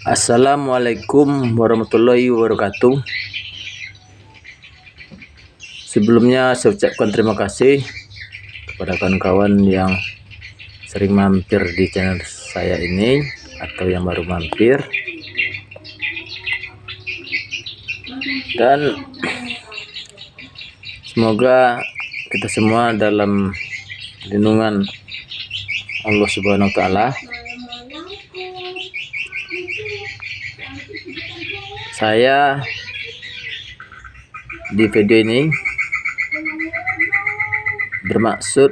Assalamualaikum warahmatullahi wabarakatuh. Sebelumnya saya ucapkan terima kasih kepada kawan-kawan yang sering mampir di channel saya ini atau yang baru mampir, dan semoga kita semua dalam lindungan Allah Subhanahu wa Ta'ala. Saya di video ini bermaksud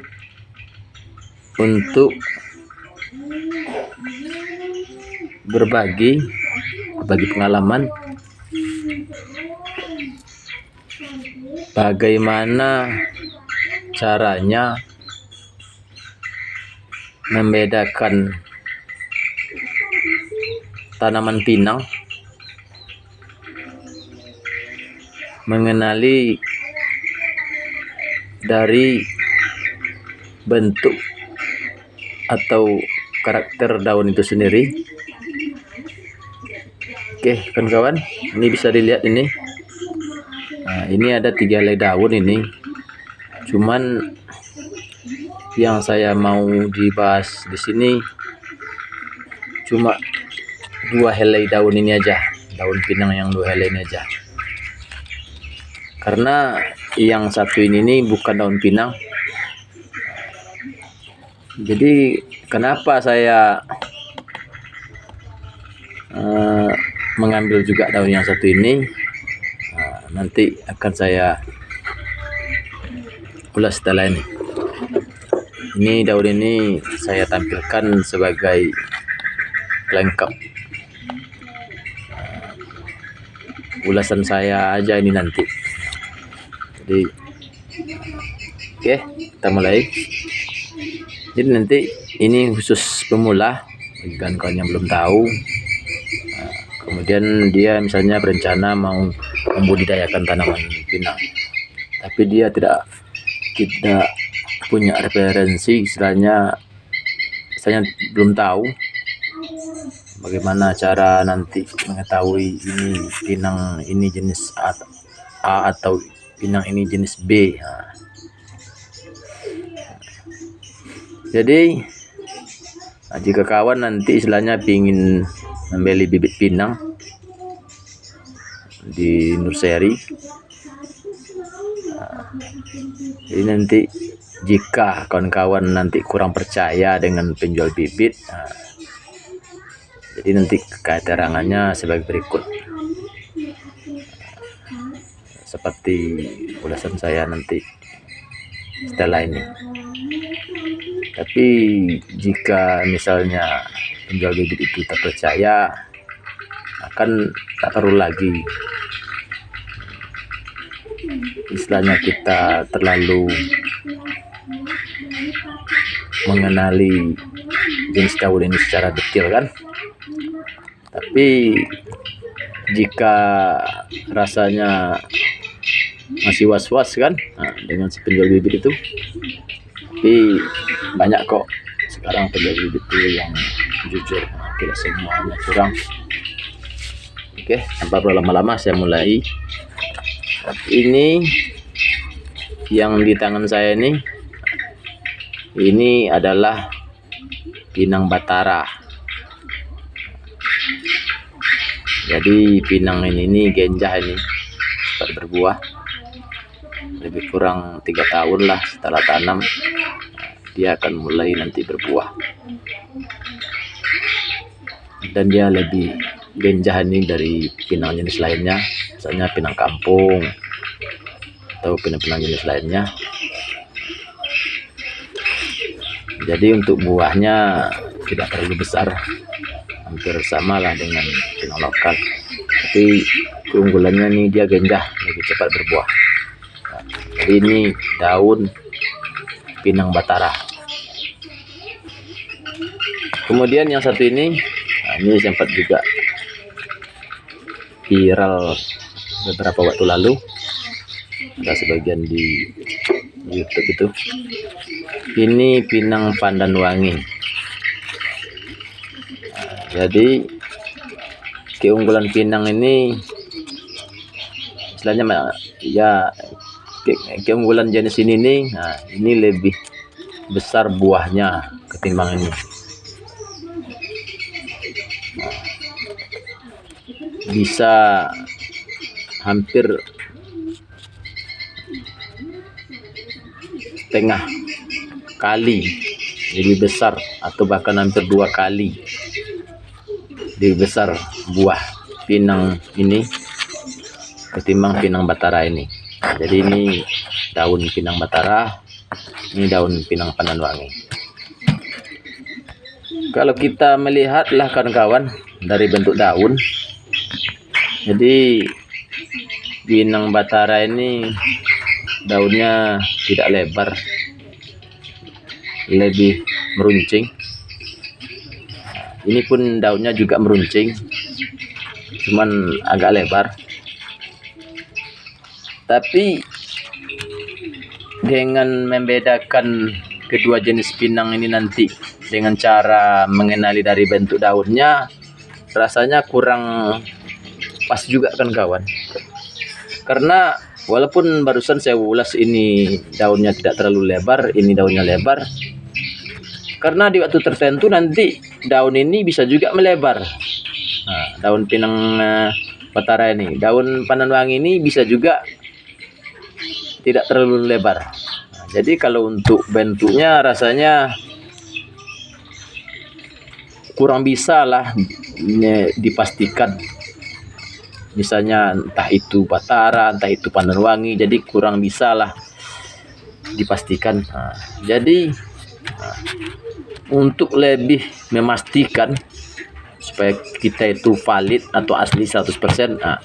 untuk berbagi pengalaman bagaimana caranya membedakan tanaman pinang, mengenali dari bentuk atau karakter daun itu sendiri. Oke kawan-kawan, ini bisa dilihat ini. Nah, ini ada 3 helai daun ini. Cuman yang saya mau dibahas di sini cuma 2 helai daun ini aja, daun pinang yang 2 helai ini aja. Karena yang satu ini bukan daun pinang. Jadi kenapa saya mengambil juga daun yang satu ini, nanti akan saya ulas setelah ini. Ini daun ini saya tampilkan sebagai pelengkap ulasan saya aja ini nanti. Jadi oke, kita mulai. Jadi nanti ini khusus pemula bagi kawan-kawan yang belum tahu. Kemudian dia misalnya berencana mau membudidayakan tanaman pinang, tapi dia tidak punya referensi, istilahnya saya belum tahu bagaimana cara nanti mengetahui ini pinang ini jenis A atau pinang ini jenis B. Jadi jika kawan nanti istilahnya ingin membeli bibit pinang di nursery, jadi nanti jika kawan-kawan nanti kurang percaya dengan penjual bibit, jadi nanti keterangannya sebagai berikut, seperti ulasan saya nanti setelah ini. Tapi jika misalnya penjual bibit itu tak percaya, akan tak perlu lagi istilahnya kita terlalu mengenali jenis daun ini secara detail kan. Tapi jika rasanya masih was-was kan, dengan si penjual bibit itu, tapi banyak kok sekarang penjual bibit itu yang jujur, tidak semuanya curang. Oke, tanpa berlama-lama saya mulai. Ini yang di tangan saya ini adalah pinang batara. Jadi pinang ini genjah, ini cepat berbuah, lebih kurang 3 tahun lah setelah tanam dia akan mulai nanti berbuah, dan dia lebih genjah ini dari pinang jenis lainnya, misalnya pinang kampung atau pinang-pinang jenis lainnya. Jadi untuk buahnya tidak terlalu besar, hampir sama lah dengan pinang lokal, tapi keunggulannya nih dia genjah, lebih cepat berbuah. Jadi ini daun pinang batara. Kemudian yang satu ini sempat juga viral beberapa waktu lalu, ada sebagian di YouTube itu. Ini pinang pandan wangi. Jadi keunggulan pinang ini istilahnya ya, keunggulan jenis ini nih, nah ini lebih besar buahnya ketimbang ini. Bisa hampir setengah kali lebih besar, atau bahkan hampir 2 kali lebih besar buah pinang ini ketimbang pinang batara ini. Jadi ini daun pinang batara, ini daun pinang pandan wangi. Kalau kita melihatlah kawan-kawan dari bentuk daun, jadi pinang batara ini daunnya tidak lebar, lebih meruncing. Ini pun daunnya juga meruncing, cuman agak lebar. Tapi dengan membedakan kedua jenis pinang ini nanti dengan cara mengenali dari bentuk daunnya, rasanya kurang pas juga kan kawan. Karena walaupun barusan saya ulas ini daunnya tidak terlalu lebar, ini daunnya lebar, karena di waktu tertentu nanti daun ini bisa juga melebar. Nah, daun pinang batara ini, daun pandan wangi ini bisa juga tidak terlalu lebar. Nah, jadi kalau untuk bentuknya rasanya kurang bisa lah dipastikan. Misalnya entah itu batara, entah itu pandan wangi, jadi kurang bisa lah dipastikan. Nah, jadi untuk lebih memastikan supaya kita itu valid atau asli 100%, nah,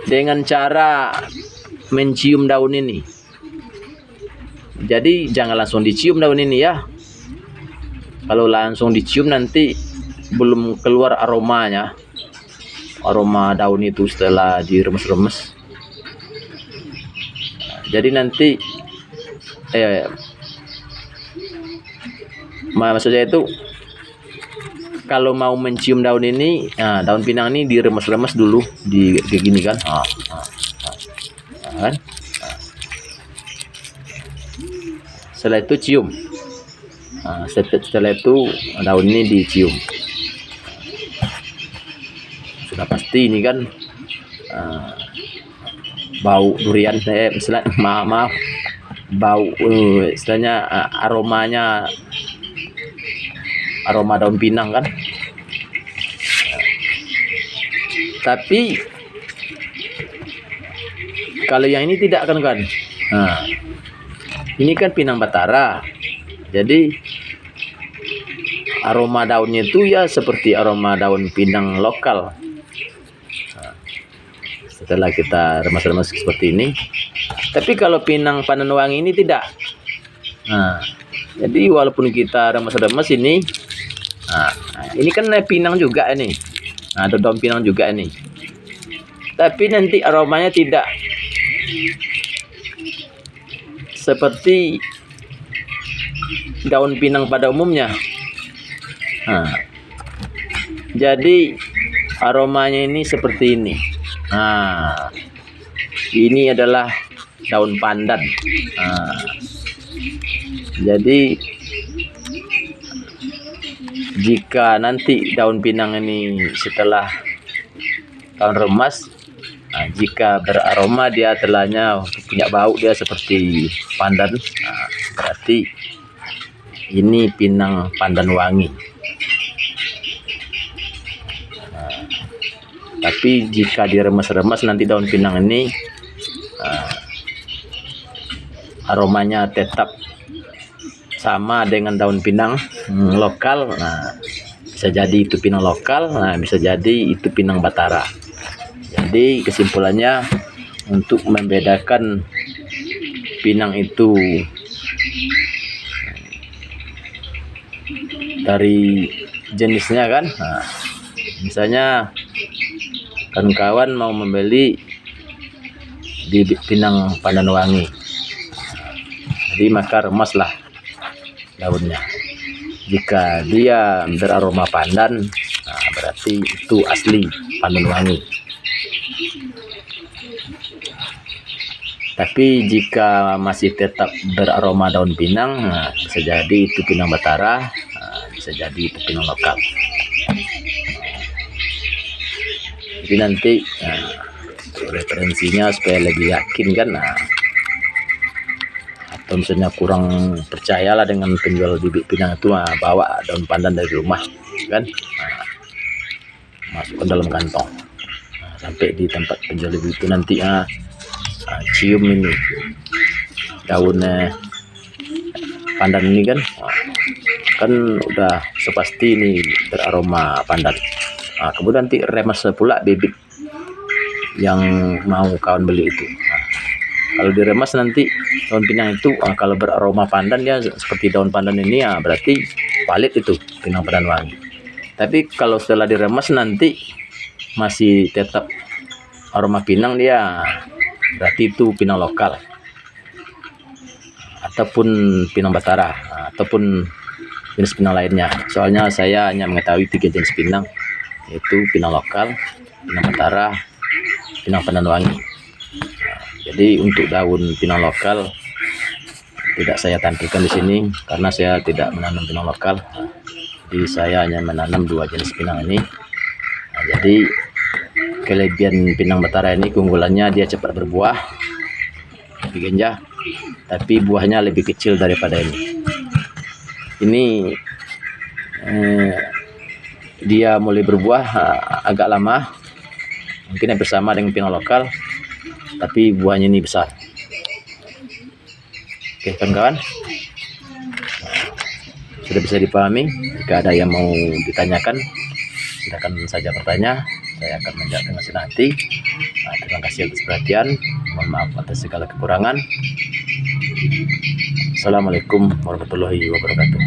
dengan cara mencium daun ini. Jadi jangan langsung dicium daun ini ya. Kalau langsung dicium nanti belum keluar aromanya, aroma daun itu setelah diremes-remes. Jadi nanti maksudnya itu kalau mau mencium daun ini, nah, daun pinang ini diremes-remes dulu, gini kan, kan? Setelah itu cium. Nah, setelah itu daun ini dicium. Sudah pasti ini kan bau durian, misalnya maaf bau istilahnya aromanya aroma daun pinang kan. Tapi kalau yang ini tidak kan. Nah, ini kan pinang batara, jadi aroma daunnya itu ya seperti aroma daun pinang lokal. Nah, setelah kita remas-remas seperti ini. Tapi kalau pinang pandan wangi ini tidak. Nah, jadi walaupun kita remas-remas ini, nah, ini kan pinang juga ini. Nah, ada daun pinang juga ini. Tapi nanti aromanya tidak seperti daun pinang pada umumnya. Nah, jadi aromanya ini seperti ini. Nah, ini adalah daun pandan. Nah, jadi jika nanti daun pinang ini setelah daun remas, nah, jika beraroma dia telahnya punya bau dia seperti pandan, nah, berarti ini pinang pandan wangi. Nah, tapi jika diremas-remas nanti daun pinang ini aromanya tetap sama dengan daun pinang lokal. Nah, bisa jadi itu pinang lokal, nah bisa jadi itu pinang batara. Jadi kesimpulannya, untuk membedakan pinang itu dari jenisnya kan, nah, misalnya kawan-kawan mau membeli di pinang pandan wangi, jadi maka remaslah daunnya. Jika dia beraroma pandan, nah, berarti itu asli pandan wangi. Tapi jika masih tetap beraroma daun pinang, bisa jadi itu pinang batara, bisa jadi itu pinang lokal. Jadi nanti referensinya supaya lebih yakin kan, atau misalnya kurang percayalah dengan penjual bibit pinang itu, bawa daun pandan dari rumah kan, masukkan dalam kantong, sampai di tempat penjual bibit itu nanti cium ini daun pandan ini kan udah sepasti ini beraroma pandan. Kemudian nanti remas pula bibit yang mau kawan beli itu. Kalau diremas nanti daun pinang itu kalau beraroma pandan ya seperti daun pandan ini, berarti valid itu pinang pandan wangi. Tapi kalau setelah diremas nanti masih tetap aroma pinang, dia berarti itu pinang lokal ataupun pinang batara ataupun jenis pinang lainnya. Soalnya saya hanya mengetahui 3 jenis pinang, yaitu pinang lokal, pinang batara, pinang pandan wangi. Jadi untuk daun pinang lokal tidak saya tampilkan di sini karena saya tidak menanam pinang lokal. Jadi saya hanya menanam 2 jenis pinang ini. Jadi kelebihan pinang batara ini, keunggulannya dia cepat berbuah, lebih genjah, tapi buahnya lebih kecil daripada ini. Ini dia mulai berbuah agak lama, mungkin hampir sama dengan pinang lokal, tapi buahnya ini besar. Oke kawan-kawan, sudah bisa dipahami. Jika ada yang mau ditanyakan, silakan saja bertanya, saya akan menjawab dengan senang hati. Terima kasih atas perhatian, mohon maaf atas segala kekurangan. Assalamualaikum warahmatullahi wabarakatuh.